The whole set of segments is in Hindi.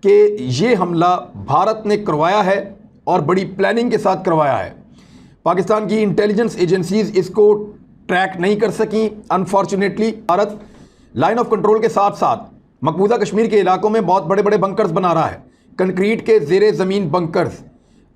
कि ये हमला भारत ने करवाया है और बड़ी प्लानिंग के साथ करवाया है। पाकिस्तान की इंटेलिजेंस एजेंसीज इसको ट्रैक नहीं कर सकी। Unfortunately Bharat line of control के साथ साथ मकबूजा कश्मीर के इलाकों में बहुत बड़े बड़े बंकर्स बना रहा है, कंक्रीट के ज़ेरे ज़मीन बंकर्स,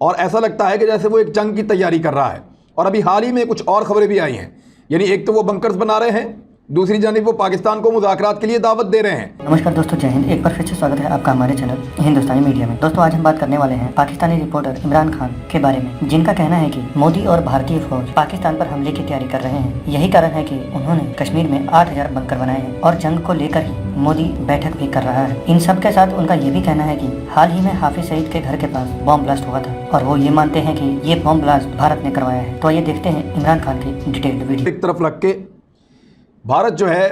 और ऐसा लगता है कि जैसे वो एक जंग की तैयारी कर रहा है। और अभी हाल ही में कुछ और खबरें भी आई हैं, यानी एक तो वो बंकर्स बना रहे हैं, दूसरी जानिब वो पाकिस्तान को मुज़ाकरात के लिए दावत दे रहे हैं। नमस्कार दोस्तों, जय हिंद। एक बार फिर से स्वागत है आपका हमारे चैनल हिंदुस्तानी मीडिया में। दोस्तों आज हम बात करने वाले हैं पाकिस्तानी रिपोर्टर इमरान खान के बारे में, जिनका कहना है कि मोदी और भारतीय फौज पाकिस्तान पर हमले की तैयारी कर रहे हैं। यही कारण है कि उन्होंने कश्मीर में 8000 बंकर बनाए हैं और जंग को लेकर ही मोदी बैठक भी कर रहा है। इन सब के साथ उनका ये भी कहना है कि हाल ही में हाफिज सईद के घर के पास बॉम्ब ब्लास्ट हुआ था और वो ये मानते हैं कि ये बॉम्ब ब्लास्ट भारत ने करवाया है। तो ये देखते हैं इमरान खान की डिटेल्ड वीडियो। एक तरफ रख के भारत जो है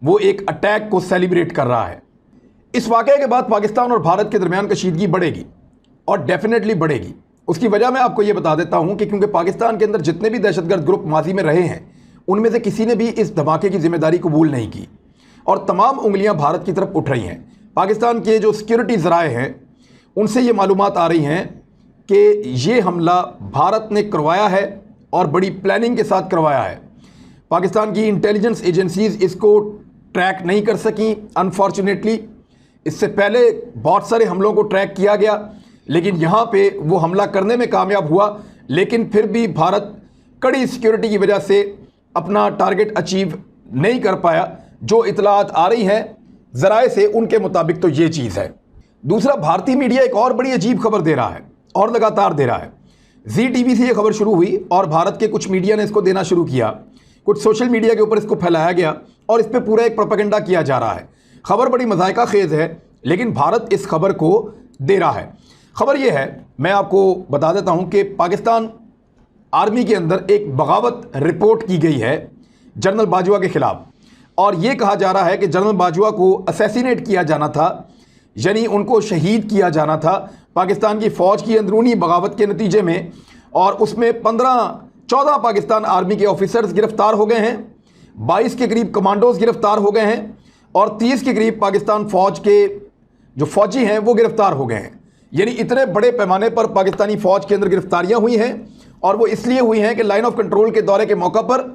वो एक अटैक को सेलिब्रेट कर रहा है। इस वाक़े के बाद पाकिस्तान और भारत के दरमियान कशीदगी बढ़ेगी और डेफिनेटली बढ़ेगी। उसकी वजह मैं आपको ये बता देता हूँ कि क्योंकि पाकिस्तान के अंदर जितने भी दहशतगर्द ग्रुप माजी में रहे हैं उनमें से किसी ने भी इस धमाके की जिम्मेदारी कबूल नहीं की और तमाम उंगलियाँ भारत की तरफ उठ रही हैं। पाकिस्तान के जो सिक्योरिटी ज़राए हैं उनसे ये मालूमात आ रही हैं कि ये हमला भारत ने करवाया है और बड़ी प्लानिंग के साथ करवाया है। पाकिस्तान की इंटेलिजेंस एजेंसीज इसको ट्रैक नहीं कर सकी। अनफॉर्चुनेटली इससे पहले बहुत सारे हमलों को ट्रैक किया गया, लेकिन यहाँ पे वो हमला करने में कामयाब हुआ, लेकिन फिर भी भारत कड़ी सिक्योरिटी की वजह से अपना टारगेट अचीव नहीं कर पाया। जो इतलात आ रही हैं ज़राए से उनके मुताबिक तो ये चीज़ है। दूसरा, भारतीय मीडिया एक और बड़ी अजीब खबर दे रहा है और लगातार दे रहा है। जी टीवी से ये खबर शुरू हुई और भारत के कुछ मीडिया ने इसको देना शुरू किया, कुछ सोशल मीडिया के ऊपर इसको फैलाया गया और इस पर पूरा एक प्रोपेगेंडा किया जा रहा है। खबर बड़ी मज़ाइका खेज़ है, लेकिन भारत इस खबर को दे रहा है। खबर यह है, मैं आपको बता देता हूं कि पाकिस्तान आर्मी के अंदर एक बगावत रिपोर्ट की गई है जनरल बाजवा के ख़िलाफ़, और ये कहा जा रहा है कि जनरल बाजवा को असैसिनेट किया जाना था, यानी उनको शहीद किया जाना था पाकिस्तान की फ़ौज की अंदरूनी बगावत के नतीजे में। और उसमें 14 पाकिस्तान आर्मी के ऑफिसर्स गिरफ्तार हो गए हैं, 22 के करीब कमांडोज गिरफ्तार हो गए हैं और 30 के करीब पाकिस्तान फ़ौज के जो फ़ौजी हैं वो गिरफ्तार हो गए हैं। यानी इतने बड़े पैमाने पर पाकिस्तानी फ़ौज के अंदर गिरफ्तारियां हुई हैं, और वो इसलिए हुई हैं कि लाइन ऑफ कंट्रोल के दौरे के मौका पर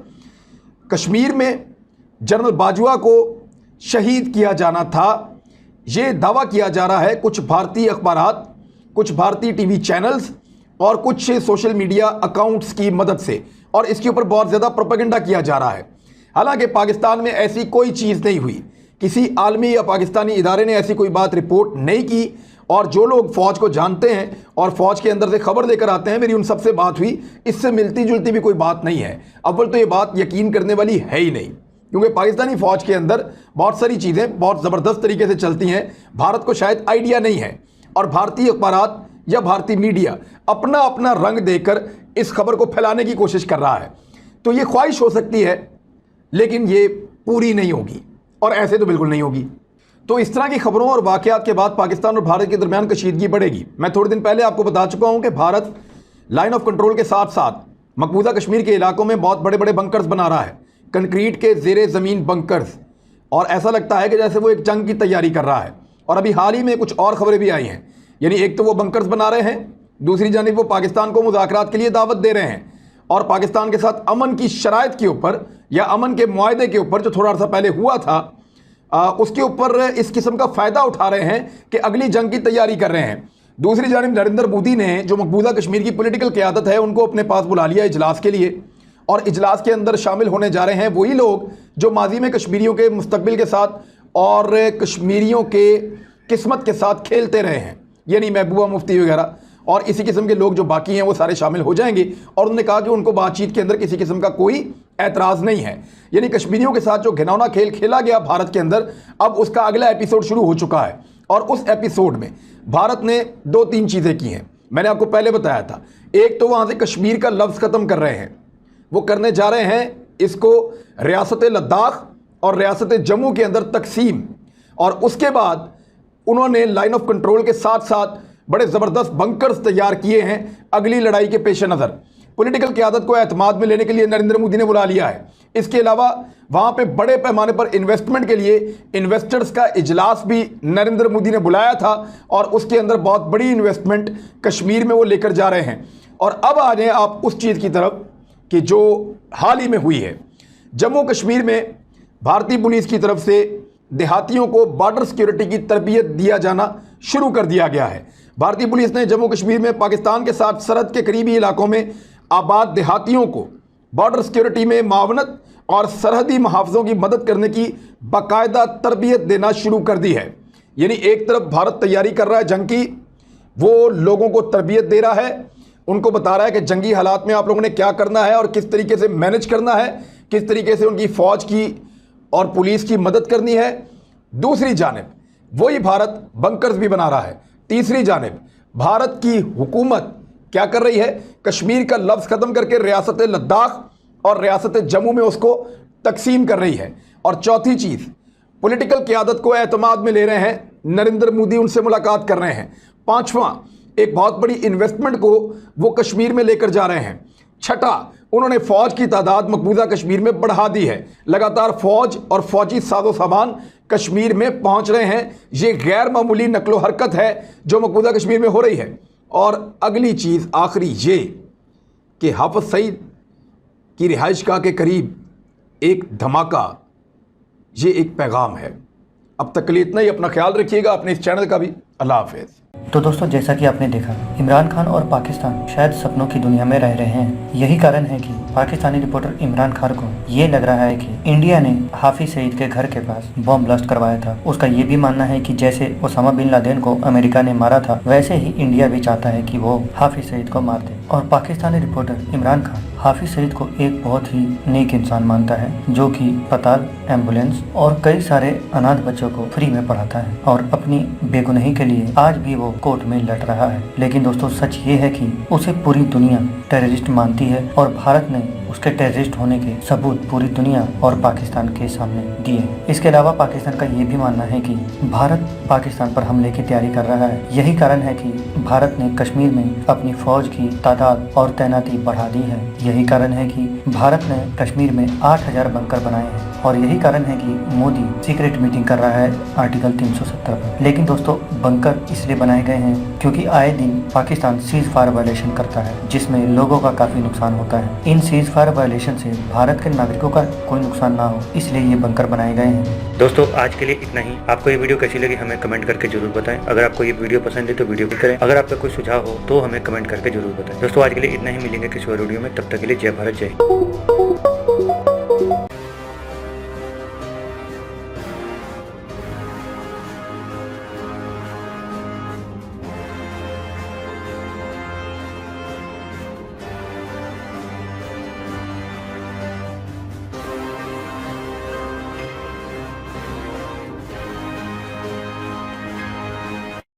कश्मीर में जनरल बाजवा को शहीद किया जाना था। ये दावा किया जा रहा है कुछ भारतीय अखबारात, कुछ भारतीय टीवी चैनल्स और कुछ सोशल मीडिया अकाउंट्स की मदद से, और इसके ऊपर बहुत ज़्यादा प्रोपेगेंडा किया जा रहा है। हालांकि पाकिस्तान में ऐसी कोई चीज़ नहीं हुई, किसी आलमी या पाकिस्तानी इदारे ने ऐसी कोई बात रिपोर्ट नहीं की, और जो लोग फ़ौज को जानते हैं और फ़ौज के अंदर से खबर लेकर आते हैं, मेरी उन सबसे बात हुई, इससे मिलती जुलती भी कोई बात नहीं है। अव्वल तो ये बात यकीन करने वाली है ही नहीं, क्योंकि पाकिस्तानी फ़ौज के अंदर बहुत सारी चीज़ें बहुत ज़बरदस्त तरीके से चलती हैं, भारत को शायद आइडिया नहीं है, और भारतीय अखबारात या भारतीय मीडिया अपना अपना रंग देकर इस खबर को फैलाने की कोशिश कर रहा है। तो ये ख्वाहिश हो सकती है, लेकिन ये पूरी नहीं होगी, और ऐसे तो बिल्कुल नहीं होगी। तो इस तरह की खबरों और वाक़यात के बाद पाकिस्तान और भारत के दरमियान कशीदगी बढ़ेगी। मैं थोड़े दिन पहले आपको बता चुका हूं कि भारत लाइन ऑफ कंट्रोल के साथ साथ मकबूजा कश्मीर के इलाकों में बहुत बड़े बड़े बंकर्स बना रहा है, कंक्रीट के ज़ेरे ज़मीन बंकर्स, और ऐसा लगता है कि जैसे वो एक जंग की तैयारी कर रहा है। और अभी हाल ही में कुछ और खबरें भी आई हैं, यानी एक तो वो बंकर्स बना रहे हैं, दूसरी जानिब वो पाकिस्तान को मुज़ाकरात के लिए दावत दे रहे हैं, और पाकिस्तान के साथ अमन की शराइत के ऊपर या अमन के मुआहदे के ऊपर जो थोड़ा सा पहले हुआ था उसके ऊपर इस किस्म का फ़ायदा उठा रहे हैं कि अगली जंग की तैयारी कर रहे हैं। दूसरी जानिब नरेंद्र मोदी ने जो मकबूजा कश्मीर की पॉलिटिकल क़यादत है उनको अपने पास बुला लिया इजलास के लिए, और इजलास के अंदर शामिल होने जा रहे हैं वही लोग जो माजी में कश्मीरियों के मुस्तकबिल के साथ और कश्मीरियों के किस्मत के साथ खेलते रहे हैं, यानी महबूबा मुफ्ती वगैरह, और इसी किस्म के लोग जो बाकी हैं वो सारे शामिल हो जाएंगे। और उन्होंने कहा कि उनको बातचीत के अंदर किसी किस्म का कोई एतराज़ नहीं है। यानी कश्मीरियों के साथ जो घिनौना खेल खेला गया भारत के अंदर, अब उसका अगला एपिसोड शुरू हो चुका है, और उस एपिसोड में भारत ने 2-3 चीज़ें की हैं। मैंने आपको पहले बताया था, एक तो वहाँ से कश्मीर का लफ्ज़ ख़त्म कर रहे हैं, वो करने जा रहे हैं इसको रियासत लद्दाख और रियासत जम्मू के अंदर तकसीम, और उसके बाद उन्होंने लाइन ऑफ कंट्रोल के साथ साथ बड़े ज़बरदस्त बंकर्स तैयार किए हैं अगली लड़ाई के पेश नज़र। पॉलिटिकल क़यादत को एतमाद में लेने के लिए नरेंद्र मोदी ने बुला लिया है। इसके अलावा वहाँ पे बड़े पैमाने पर इन्वेस्टमेंट के लिए इन्वेस्टर्स का इजलास भी नरेंद्र मोदी ने बुलाया था और उसके अंदर बहुत बड़ी इन्वेस्टमेंट कश्मीर में वो लेकर जा रहे हैं। और अब आ जाएं आप उस चीज़ की तरफ कि जो हाल ही में हुई है। जम्मू कश्मीर में भारतीय पुलिस की तरफ से देहातियों को बॉर्डर सिक्योरिटी की तरबियत दिया जाना शुरू कर दिया गया है। भारतीय पुलिस ने जम्मू कश्मीर में पाकिस्तान के साथ सरहद के करीबी इलाकों में आबाद देहातियों को बॉर्डर सिक्योरिटी में मावनत और सरहदी मुहाफ़िज़ों की मदद करने की बाकायदा तरबियत देना शुरू कर दी है। यानी एक तरफ भारत तैयारी कर रहा है जंग की, वो लोगों को तरबियत दे रहा है, उनको बता रहा है कि जंगी हालात में आप लोगों ने क्या करना है और किस तरीके से मैनेज करना है, किस तरीके से उनकी फ़ौज की और पुलिस की मदद करनी है। दूसरी जानिब वही भारत बंकर्स भी बना रहा है। तीसरी जानिब भारत की हुकूमत क्या कर रही है, कश्मीर का लफ्ज़ ख़त्म करके रियासत लद्दाख और रियासत जम्मू में उसको तकसीम कर रही है। और चौथी चीज़, पॉलिटिकल क़यादत को एतमाद में ले रहे हैं नरेंद्र मोदी, उनसे मुलाकात कर रहे हैं। पाँचवां, एक बहुत बड़ी इन्वेस्टमेंट को वो कश्मीर में लेकर जा रहे हैं। छठा, उन्होंने फ़ौज की तादाद मकबूजा कश्मीर में बढ़ा दी है। लगातार फ़ौज और फ़ौजी साजो सामान कश्मीर में पहुंच रहे हैं। ये गैर मामूली नकलो हरकत है जो मकबूजा कश्मीर में हो रही है। और अगली चीज़ आखिरी ये कि हाफिज़ सईद की रिहाइशगाह के करीब एक धमाका, ये एक पैगाम है। अब तक के लिए इतना ही। अपना ख्याल रखिएगा, अपने इस चैनल का भी। अल्लाह हाफ़िज़। तो दोस्तों, जैसा कि आपने देखा, इमरान खान और पाकिस्तान शायद सपनों की दुनिया में रह रहे हैं। यही कारण है कि पाकिस्तानी रिपोर्टर इमरान खान को ये लग रहा है कि इंडिया ने हाफिज सईद के घर के पास बॉम्ब ब्लास्ट करवाया था। उसका ये भी मानना है कि जैसे ओसामा बिन लादेन को अमेरिका ने मारा था, वैसे ही इंडिया भी चाहता है कि वो हाफिज सईद को मार दे। और पाकिस्तानी रिपोर्टर इमरान खान हाफिज सईद को एक बहुत ही नेक इंसान मानता है, जो कि अस्पताल, एम्बुलेंस और कई सारे अनाथ बच्चों को फ्री में पढ़ाता है और अपनी बेगुनाही के लिए आज भी वो कोर्ट में लड़ रहा है। लेकिन दोस्तों, सच ये है कि उसे पूरी दुनिया टेररिस्ट मानती है और भारत ने उसके टेररिस्ट होने के सबूत पूरी दुनिया और पाकिस्तान के सामने दिए। इसके अलावा पाकिस्तान का ये भी मानना है कि भारत पाकिस्तान पर हमले की तैयारी कर रहा है। यही कारण है कि भारत ने कश्मीर में अपनी फौज की तादाद और तैनाती बढ़ा दी है। यही कारण है कि भारत ने कश्मीर में 8000 बंकर बनाए हैं और यही कारण है कि मोदी सीक्रेट मीटिंग कर रहा है आर्टिकल 370 पर। लेकिन दोस्तों, बंकर इसलिए बनाए गए हैं क्योंकि आए दिन पाकिस्तान सीज फायर वायलेशन करता है, जिसमें लोगों का काफी नुकसान होता है। इन सीज फायर वायलेशन से भारत के नागरिकों का कोई नुकसान ना हो, इसलिए ये बंकर बनाए गए हैं। दोस्तों, आज के लिए इतना ही। आपको ये वीडियो कैसी लगी हमें कमेंट करके जरूर बताएं। अगर आपको ये वीडियो पसंद है तो वीडियो भी करें। अगर आपका कोई सुझाव हो तो हमें कमेंट करके जरूर बताएं। दोस्तों, आज के लिए इतना ही। मिलेंगे किसी और वीडियो में, तब तक के लिए जय भारत, जय हिंद।